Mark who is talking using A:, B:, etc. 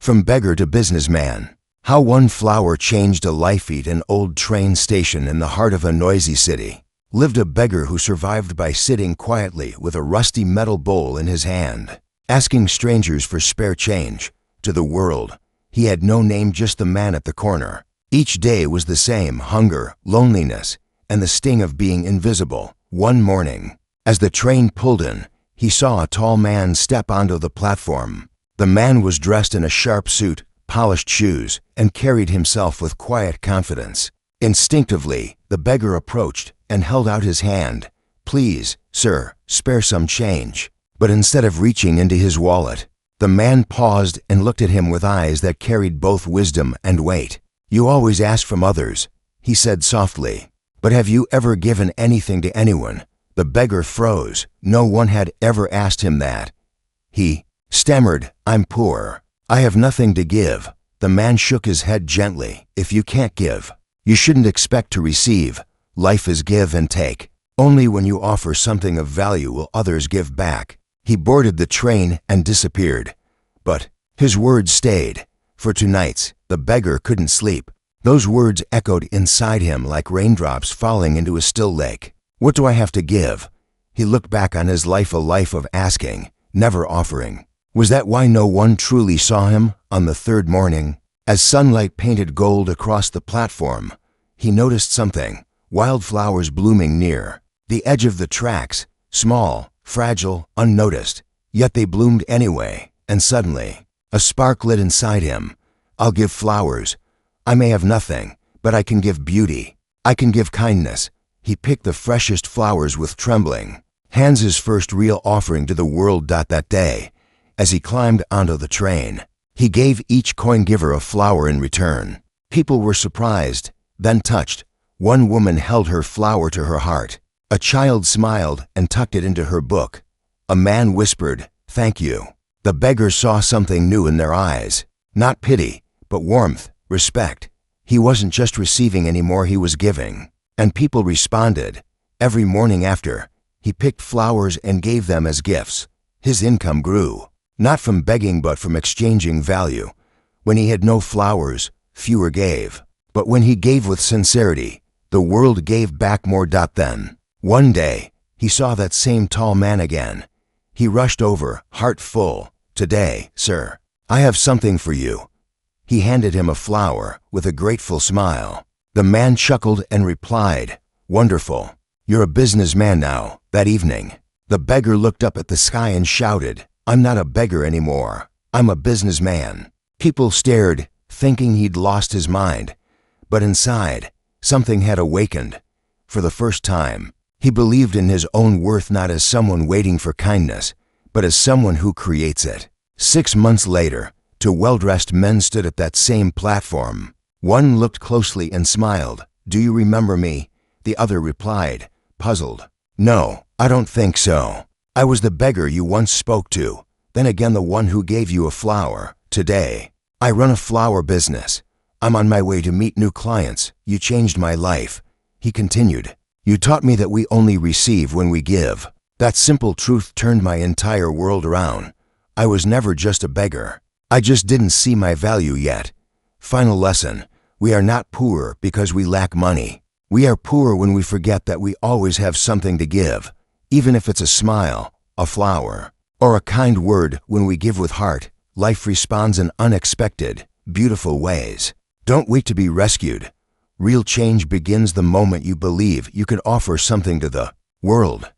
A: From beggar to businessman. How one flower changed a life. At an old train station in the heart of a noisy city lived a beggar who survived by sitting quietly with a rusty metal bowl in his hand, asking strangers for spare change. To the world, he had no name, just the man at the corner. Each day was the same: hunger, loneliness, and the sting of being invisible. One morning, as the train pulled in, he saw a tall man step onto the platform. The man was dressed in a sharp suit, polished shoes, and carried himself with quiet confidence. Instinctively, the beggar approached and held out his hand. "Please, sir, spare some change." But instead of reaching into his wallet, the man paused and looked at him with eyes that carried both wisdom and weight. "You always ask from others," he said softly, "but have you ever given anything to anyone?" The beggar froze. No one had ever asked him that. He stammered, "I'm poor. I have nothing to give." The man shook his head gently. "If you can't give, you shouldn't expect to receive. Life is give and take. Only when you offer something of value will others give back." He boarded the train and disappeared. But his words stayed. For 2 nights, the beggar couldn't sleep. Those words echoed inside him like raindrops falling into a still lake. What do I have to give? He looked back on his life, a life of asking, never offering. Was that why no one truly saw him? On the 3rd morning, as sunlight painted gold across the platform, he noticed something: wildflowers blooming near the edge of the tracks, small, fragile, unnoticed, yet they bloomed anyway. And suddenly, a spark lit inside him. "I'll give flowers. I may have nothing, but I can give beauty. I can give kindness." He picked the freshest flowers with trembling hands, his first real offering to the world. That day, as he climbed onto the train, he gave each coin giver a flower in return. People were surprised, then touched. One woman held her flower to her heart. A child smiled and tucked it into her book. A man whispered, "Thank you." The beggar saw something new in their eyes. Not pity, but warmth, respect. He wasn't just receiving anymore, he was giving. And people responded. Every morning after, he picked flowers and gave them as gifts. His income grew, not from begging but from exchanging value. When he had no flowers, fewer gave. But when he gave with sincerity, the world gave back more. Then, one day, he saw that same tall man again. He rushed over, heart full. "Today, sir, I have something for you." He handed him a flower with a grateful smile. The man chuckled and replied, "Wonderful. You're a businessman now." That evening, the beggar looked up at the sky and shouted, "I'm not a beggar anymore. I'm a businessman." People stared, thinking he'd lost his mind. But inside, something had awakened. For the first time, he believed in his own worth, not as someone waiting for kindness, but as someone who creates it. 6 months later, 2 well-dressed men stood at that same platform. One looked closely and smiled. "Do you remember me?" The other replied, puzzled, "No, I don't think so. I was the beggar you once spoke to, then again the one who gave you a flower. Today, I run a flower business. I'm on my way to meet new clients. You changed my life." He continued, "You taught me that we only receive when we give." That simple truth turned my entire world around. I was never just a beggar. I just didn't see my value yet. Final lesson: we are not poor because we lack money. We are poor when we forget that we always have something to give, even if it's a smile, a flower, or a kind word. When we give with heart, life responds in unexpected, beautiful ways. Don't wait to be rescued. Real change begins the moment you believe you can offer something to the world.